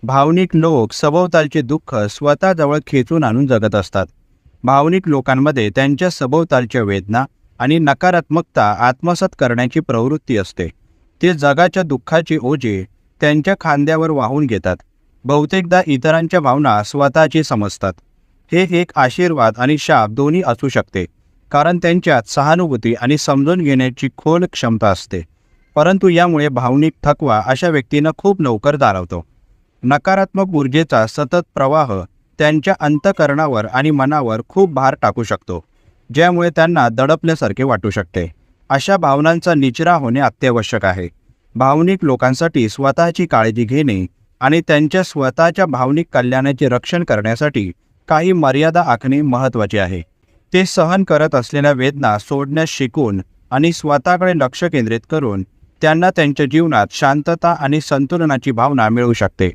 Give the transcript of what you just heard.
भावनिक लोक सभोवतालचे दुःख स्वतःजवळ खेचून आणून जगत असतात. भावनिक लोकांमध्ये त्यांच्या सभोवतालच्या वेदना आणि नकारात्मकता आत्मसात करण्याची प्रवृत्ती असते. ते जगाच्या दुःखाचे ओझे त्यांच्या खांद्यावर वाहून घेतात. बहुतेकदा इतरांच्या भावना स्वतःची समजतात. हे एक आशीर्वाद आणि शाप दोन्ही असू शकते, कारण त्यांच्यात सहानुभूती आणि समजून घेण्याची खोल क्षमता असते. परंतु यामुळे भावनिक थकवा अशा व्यक्तींना खूप लवकर जाणवतो. नकारात्मक ऊर्जेचा सतत प्रवाह त्यांच्या अंतःकरणावर आणि मनावर खूप भार टाकू शकतो, ज्यामुळे त्यांना दडपल्यासारखे वाटू शकते. अशा भावनांचा निचरा होणे अत्यावश्यक आहे. भावनिक लोकांसाठी स्वतःची काळजी घेणे आणि त्यांच्या स्वतःच्या भावनिक कल्याणाचे रक्षण करण्यासाठी काही मर्यादा आखणे महत्त्वाचे आहे. ते सहन करत असलेल्या वेदना सोडण्यास शिकून आणि स्वतःकडे लक्ष केंद्रित करून त्यांना त्यांच्या जीवनात शांतता आणि संतुलनाची भावना मिळू शकते.